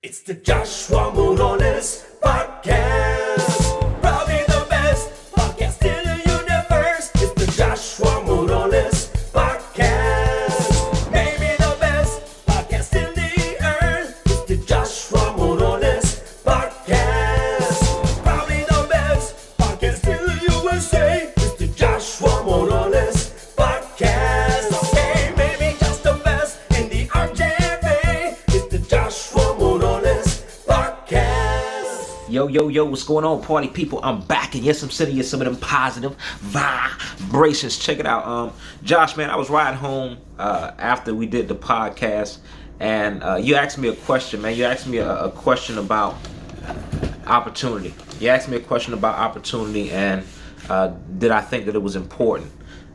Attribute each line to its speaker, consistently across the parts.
Speaker 1: It's the Joshua Morones Podcast. Probably the best podcast in the universe. It's the Joshua Morones Podcast. Maybe the best podcast in the earth. It's the Joshua Morones Podcast. Probably the best podcast in the USA. It's the Joshua Morones Podcast. Okay, maybe just the best in the RJV. It's the Joshua
Speaker 2: Yo, what's going on, party people? I'm back, and yes, I'm sending you some of them positive vibrations. Check it out. Josh, man, I was riding home after we did the podcast, and you asked me a question, man. You asked me a question about opportunity. And did I think that it was important?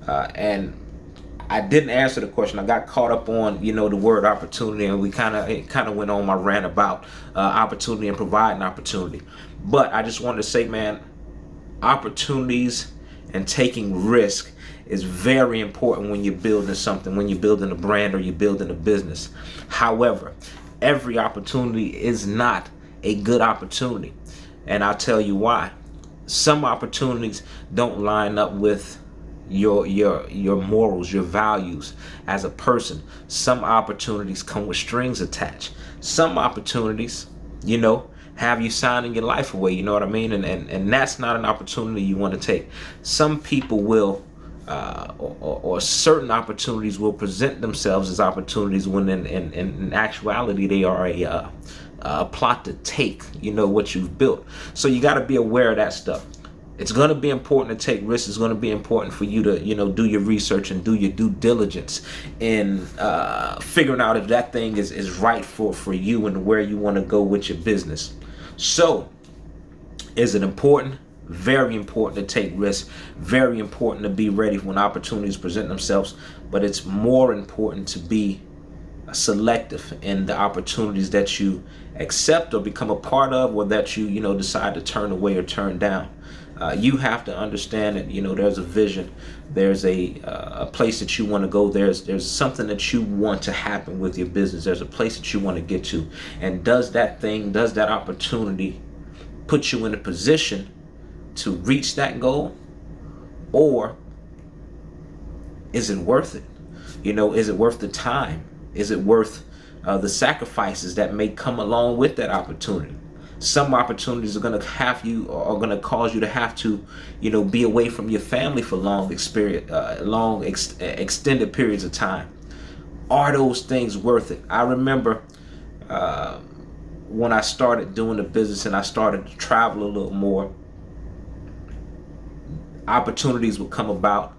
Speaker 2: And I didn't answer the question. I got caught up on, the word opportunity, and it kind of went on my rant about opportunity and providing opportunity. But I just wanted to say, man, opportunities and taking risk is very important when you're building something, when you're building a brand or you're building a business. However, every opportunity is not a good opportunity, and I'll tell you why. Some opportunities don't line up with your morals, your values as a person. Some opportunities come with strings attached. Some opportunities, have you signing your life away, you know what I mean? And that's not an opportunity you want to take. Some people will or certain opportunities will present themselves as opportunities when in actuality they are a plot to take, what you've built. So you got to be aware of that stuff. It's going to be important to take risks. It's going to be important for you to, do your research and do your due diligence in figuring out if that thing is right for you and where you want to go with your business. So, is it important? Very important to take risks. Very important to be ready when opportunities present themselves. But it's more important to be selective in the opportunities that you accept or become a part of, or that you decide to turn away or turn down. You have to understand that there's a vision, there's a place that you want to go, there's something that you want to happen with your business, there's a place that you want to get to, and does that opportunity put you in a position to reach that goal, or is it worth it? Is it worth the time? Is it worth the sacrifices that may come along with that opportunity? Some opportunities are going to cause you to have to, be away from your family for extended periods of time. Are those things worth it? I remember when I started doing the business and I started to travel a little more, opportunities would come about.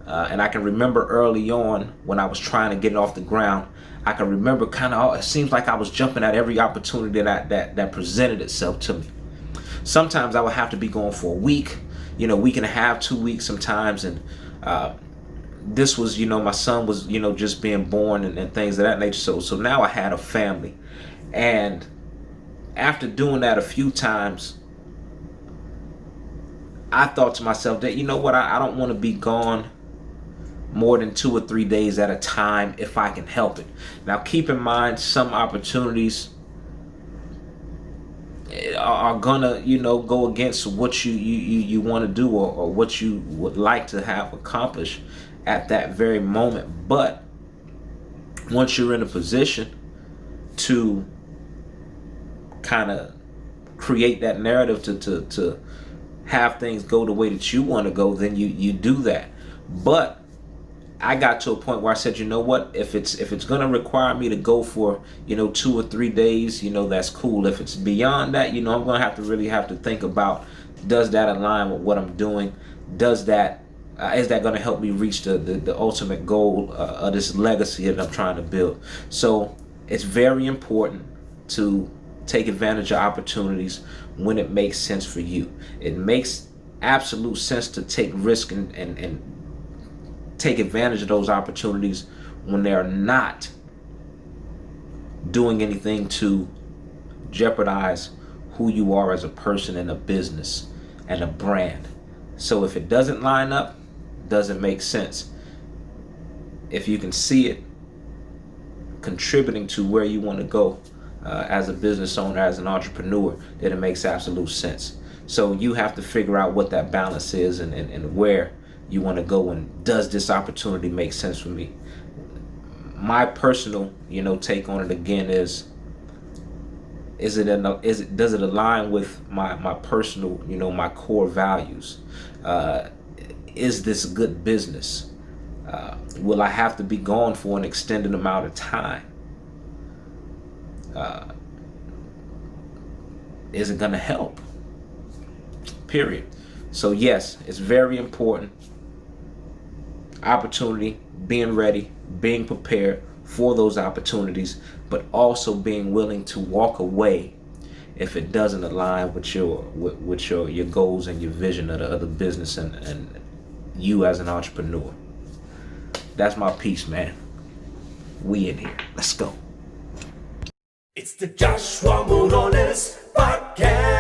Speaker 2: And I can remember early on when I was trying to get it off the ground, I can remember it seems like I was jumping at every opportunity that presented itself to me. Sometimes I would have to be going for a week, week and a half, 2 weeks sometimes. And this was, my son was, just being born and things of that nature. So now I had a family. And after doing that a few times, I thought to myself that, I don't want to be gone more than 2 or 3 days at a time if I can help it. Now keep in mind, some opportunities are gonna go against what you want to do or what you would like to have accomplished at that very moment. But once you're in a position to kind of create that narrative to have things go the way that you want to go, then you do that. But I got to a point where I said, if it's going to require me to go for 2 or 3 days, that's cool. If it's beyond that, I'm going to really have to think about, does that align with what I'm doing? Is that going to help me reach the ultimate goal of this legacy that I'm trying to build? So it's very important to take advantage of opportunities when it makes sense for you. It makes absolute sense to take risk and take advantage of those opportunities when they're not doing anything to jeopardize who you are as a person and a business and a brand. So if it doesn't line up, doesn't make sense. If you can see it contributing to where you want to go, as a business owner, as an entrepreneur, then it makes absolute sense. So you have to figure out what that balance is, and where you want to go, and does this opportunity make sense for me? My personal, take on it again is does it align with my personal, my core values? Is this good business? Will I have to be gone for an extended amount of time? Is it going to help? Period. So yes, it's very important. Opportunity, being ready, being prepared for those opportunities, but also being willing to walk away if it doesn't align with your goals and your vision of the business and you as an entrepreneur. That's my piece, man. We in here. Let's go.
Speaker 1: It's the Joshua Morales Podcast.